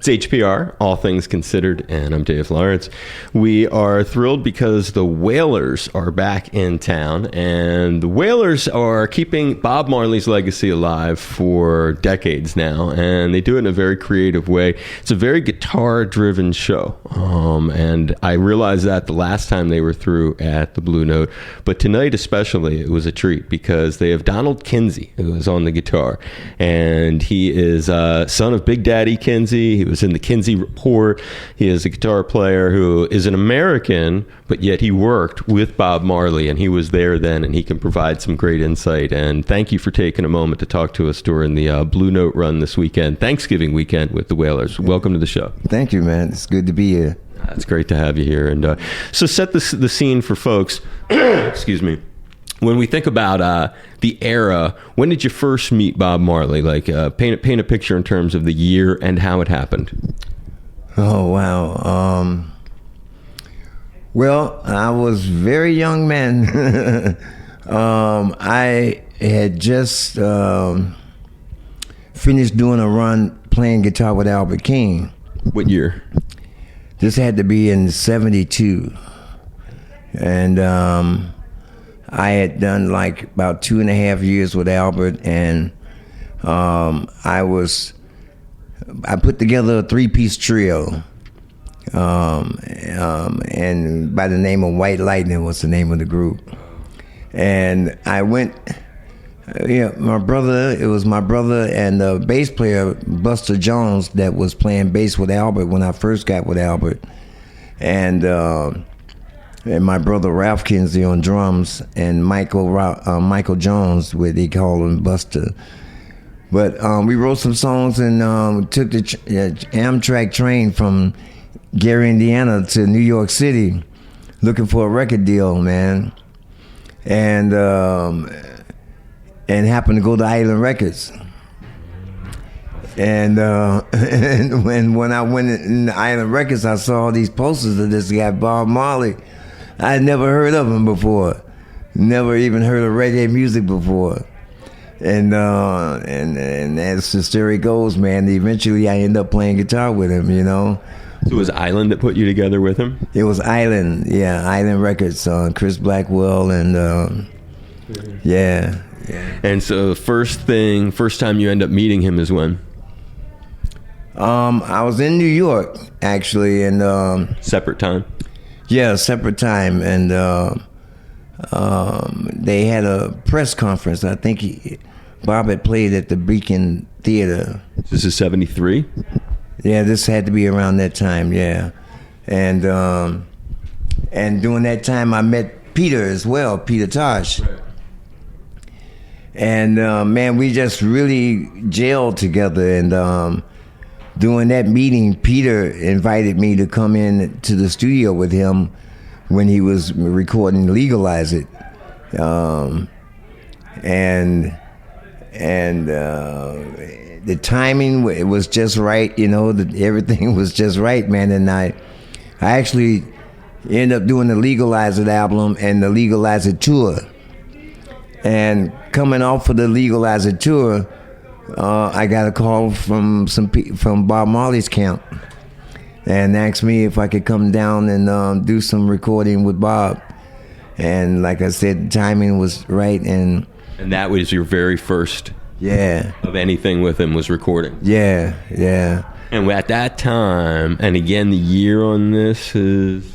It's HPR, All Things Considered, and I'm Dave Lawrence. We are thrilled because the Wailers are back in town, and the Wailers are keeping Bob Marley's legacy alive for decades now, and they do it in a very creative way. It's a very guitar-driven show, and I realized that the last time they were through at the Blue Note, but tonight especially, it was a treat because they have Donald Kinsey, who is on the guitar, and he is son of Big Daddy Kinsey. He was in the Kinsey Report. He is a guitar player who is an American, but yet he worked with Bob Marley, and he was there then, and he can provide some great insight. And thank you for taking a moment to talk to us during the Blue Note run this weekend, Thanksgiving weekend with the Wailers. Welcome to the show. Thank you, man. It's good to be here. It's great to have you here. And so set the scene for folks. Excuse me. When we think about the era, when did you first meet Bob Marley? Like, paint a picture in terms of the year and how it happened. Oh, wow. Well, I was very young man. I had just finished doing a run playing guitar with Albert King. What year? This had to be in '72. And I had done like about 2.5 years with Albert, and I put together a 3-piece trio, and by the name of White Lightning was the name of the group. And I went, it was my brother and the bass player, Buster Jones, that was playing bass with Albert when I first got with Albert. And my brother Ralph Kinsey on drums, and Michael Jones, where they call him Buster. But we wrote some songs and took the Amtrak train from Gary, Indiana to New York City, looking for a record deal, man. And happened to go to Island Records. And when I went in the Island Records, I saw all these posters of this guy, Bob Marley. I had never heard of him before. Never even heard of reggae music before. And as the story goes, man, eventually I ended up playing guitar with him, you know. So it was Island that put you together with him? It was Island, yeah, Island Records, Chris Blackwell, and yeah. And so the first time you end up meeting him is when? I was in New York, actually, and separate time? Yeah, separate time, and they had a press conference. I think Bob had played at the Beacon Theater. This is 73? Yeah, this had to be around that time, yeah. And during that time, I met Peter as well, Peter Tosh. Right. And, man, we just really gelled together, and during that meeting, Peter invited me to come in to the studio with him when he was recording Legalize It. And the timing, it was just right, you know, everything was just right, man. And I actually ended up doing the Legalize It album and the Legalize It tour. And coming off of the Legalize It tour, I got a call from Bob Marley's camp, and asked me if I could come down and do some recording with Bob. And like I said, the timing was right, and that was your very first of anything with him, was recording. Yeah. And at that time, and again, the year on this is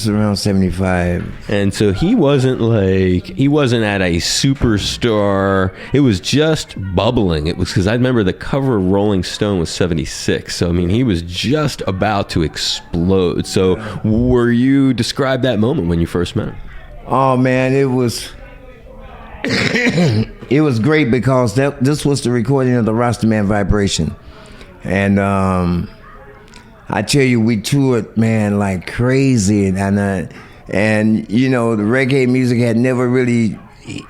around 75. And so he wasn't at a superstar. It was just bubbling. It was because I remember the cover of Rolling Stone was 76. So, I mean, he was just about to explode. So describe that moment when you first met him. Oh, man, it was it was great because this was the recording of the Rastaman Vibration. And I tell you, we toured, man, like crazy, and you know, the reggae music had never really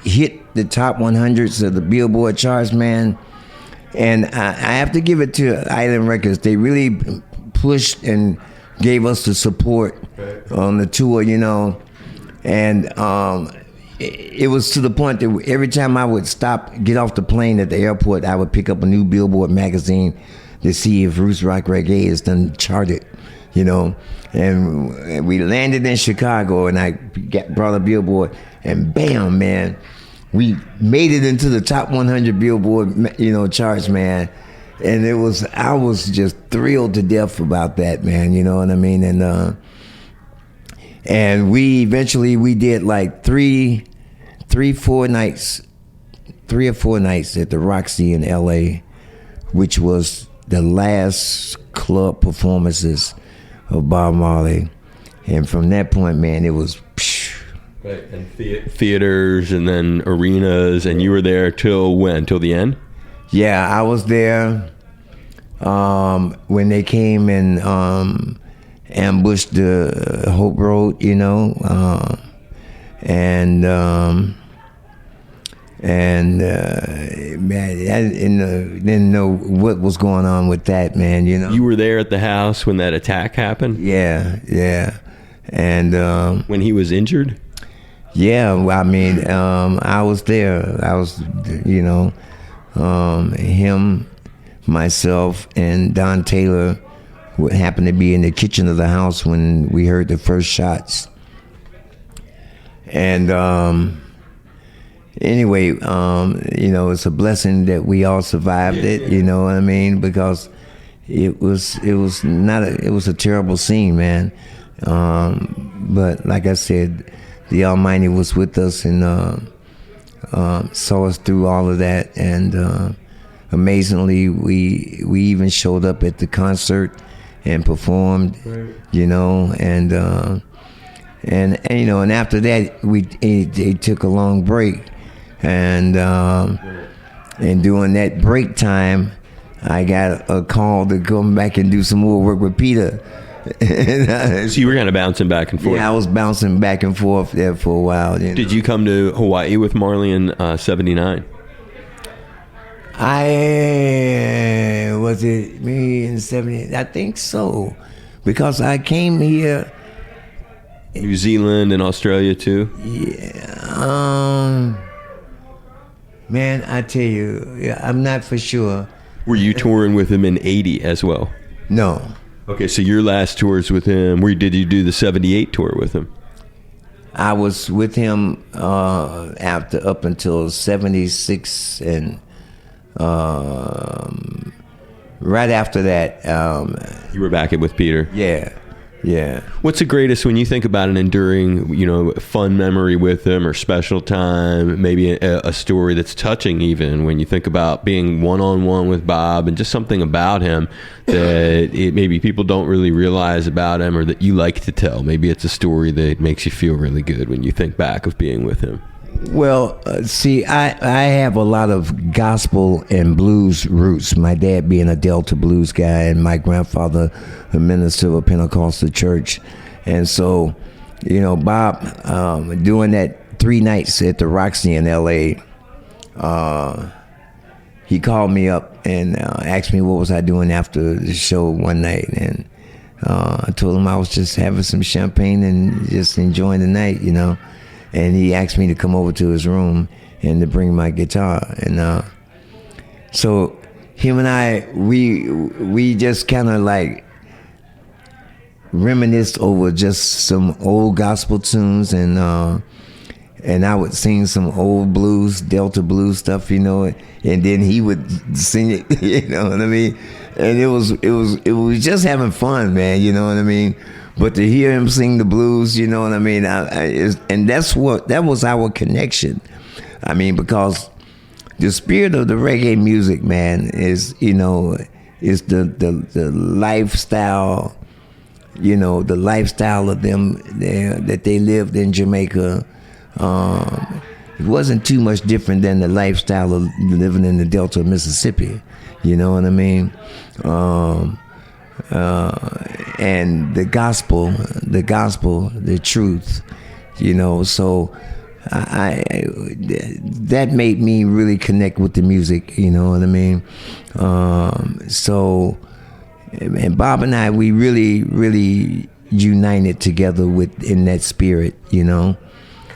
hit the top 100s of the Billboard charts, man. And I have to give it to Island Records. They really pushed and gave us the support on the tour, you know. And it was to the point that every time I would get off the plane at the airport, I would pick up a new Billboard magazine to see if roots rock reggae is done charted, you know. And we landed in Chicago, and I brought a billboard, and bam, man, we made it into the top 100 Billboard, you know, charts, man. And I was just thrilled to death about that, man. You know what I mean? And we eventually did like 3 or 4 nights at the Roxy in LA, which was the last club performances of Bob Marley. And from that point, man, it was right. And theaters and then arenas, and you were there till when? Till the end? Yeah, I was there when they came and ambushed the Hope Road, you know, man, I didn't know what was going on with that, man. You know, you were there at the house when that attack happened. Yeah, and when he was injured. Yeah, I mean, I was there. I was, you know, him, myself, and Don Taylor would happen to be in the kitchen of the house when we heard the first shots. And anyway, you know, it's a blessing that we all survived it. You know what I mean? Because it was a terrible scene, man. But like I said, the Almighty was with us and saw us through all of that. And amazingly, we even showed up at the concert and performed. Right. You know, and you know, and after that, they took a long break, and during that break time, I got a call to come back and do some more work with Peter. So you were kind of bouncing back and forth. Yeah, I was bouncing back and forth there for a while. You know? Did you come to Hawaii with Marley in '79? Was it me in '70? I think so, because I came here. New Zealand and Australia too. Yeah, man, I tell you, I'm not for sure. Were you touring with him in '80 as well? No. Okay, so your last tours with him, did you do the '78 tour with him? I was with him up until '76, and right after that, you were back with Peter. Yeah. What's the greatest when you think about an enduring, you know, fun memory with him or special time, maybe a story that's touching even when you think about being one-on-one with Bob and just something about him that maybe people don't really realize about him or that you like to tell? Maybe it's a story that makes you feel really good when you think back of being with him. Well, see, I have a lot of gospel and blues roots. My dad being a Delta blues guy, and my grandfather a minister of a Pentecostal church. And so, you know, Bob, doing that 3 nights at the Roxy in L.A., he called me up and asked me what was I doing after the show one night. And I told him I was just having some champagne and just enjoying the night, you know. And he asked me to come over to his room and to bring my guitar. And so him and I, we just kind of like reminisced over just some old gospel tunes, and I would sing some old blues, Delta blues stuff, you know, and then he would sing it, you know what I mean? And it was just having fun, man, you know what I mean? But to hear him sing the blues, you know what I mean? And that was our connection. I mean, because the spirit of the reggae music, man, is, you know, is the lifestyle, you know, the lifestyle of them that they lived in Jamaica. It wasn't too much different than the lifestyle of living in the Delta of Mississippi. You know what I mean? And the gospel, the truth, you know. So I that made me really connect with the music. You know what I mean? So, and Bob and I, we really united together in that spirit, you know.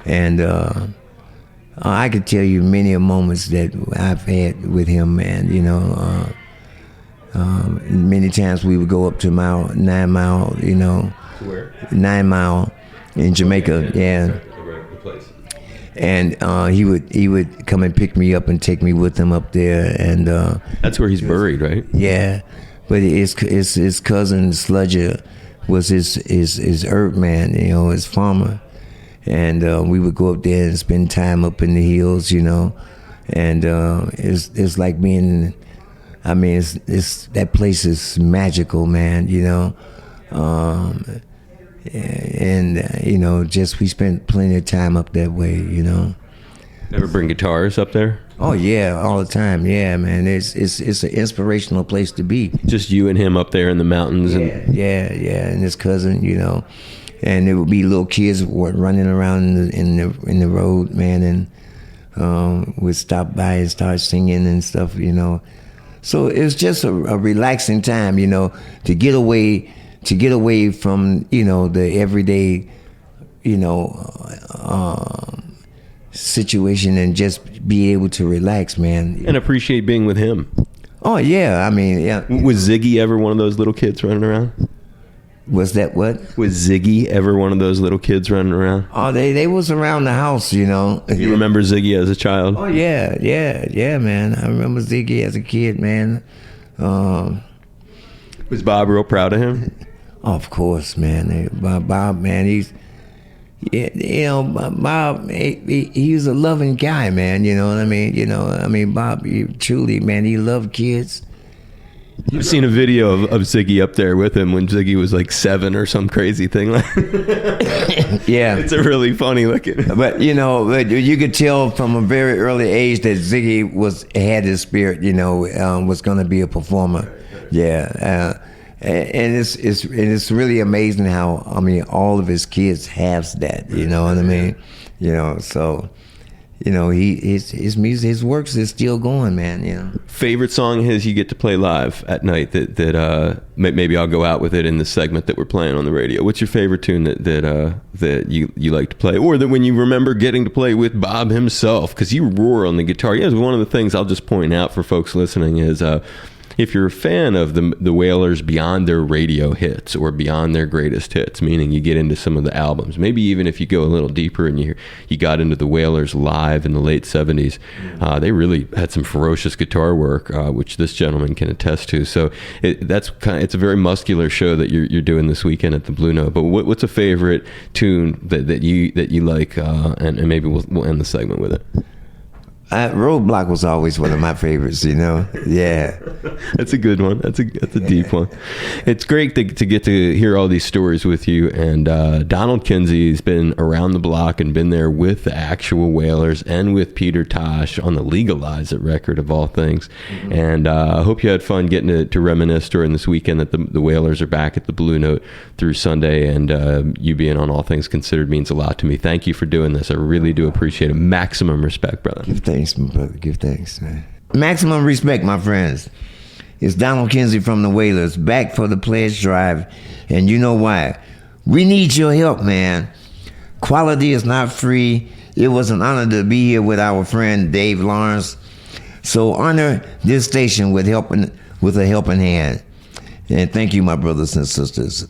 And I could tell you many moments that I've had with him, man. You know. Many times we would go up to 9 Mile, you know. Where? 9 Mile in Jamaica, yeah. The place. And he would come and pick me up and take me with him up there, and that's where he's buried, right? yeah. But his cousin Sludger was his herb man, you know, his farmer, and we would go up there and spend time up in the hills, you know, and it's like being, I mean, it's that place is magical, man, you know, and you know, just we spent plenty of time up that way, you know. Ever bring guitars up there? Oh yeah, all the time. Yeah, man. It's an inspirational place to be. Just you and him up there in the mountains. Yeah, and his cousin, you know, and there would be little kids running around in the road, man, and would stop by and start singing and stuff, you know. So it's just a relaxing time, you know, to get away from, you know, the everyday, you know, situation, and just be able to relax, man, and appreciate being with him. Oh yeah, I mean, yeah. Was Ziggy ever one of those little kids running around? Was that what? Was Ziggy ever one of those little kids running around? Oh, they was around the house, you know. You remember Ziggy as a child? Oh yeah, man. I remember Ziggy as a kid, man. Was Bob real proud of him? Of course, man. Bob, man, he's. Yeah, you know, Bob, he was a loving guy, man. You know what I mean? You know, I mean, Bob, truly, man, he loved kids. I've seen a video of Ziggy up there with him when Ziggy was like 7 or some crazy thing. Yeah, it's a really funny looking. But you know, you could tell from a very early age that Ziggy had his spirit. You know, was going to be a performer. Yeah. And it's really amazing how, I mean, all of his kids have that, you know what I mean? You know, so, you know, his music, his works is still going, man, you know. Favorite song his you get to play live at night that maybe I'll go out with it in the segment that we're playing on the radio. What's your favorite tune that you like to play, or that when you remember getting to play with Bob himself, because you roar on the guitar? Yeah, one of the things I'll just point out for folks listening is if you're a fan of the Wailers beyond their radio hits or beyond their greatest hits, meaning you get into some of the albums, maybe even if you go a little deeper and you got into the Wailers live in the late 70s, they really had some ferocious guitar work, which this gentleman can attest to. So it's a very muscular show that you're doing this weekend at the Blue Note. But what's a favorite tune that you like, and maybe we'll end the segment with it. Roadblock was always one of my favorites, you know. Yeah, that's a good one. That's a deep one. It's great to get to hear all these stories with you. And Donald Kinsey's been around the block and been there with the actual Wailers and with Peter Tosh on the Legalize It record of all things. Mm-hmm. And I hope you had fun getting to reminisce during this weekend that the Wailers are back at the Blue Note through Sunday. And you being on All Things Considered means a lot to me. Thank you for doing this. I really do appreciate it. Maximum respect, brother. Thanks, my brother. Give thanks, man. Maximum respect, my friends. It's Donald Kinsey from the Wailers, back for the pledge drive. And you know why? We need your help, man. Quality is not free. It was an honor to be here with our friend Dave Lawrence. So honor this station with a helping hand. And thank you, my brothers and sisters.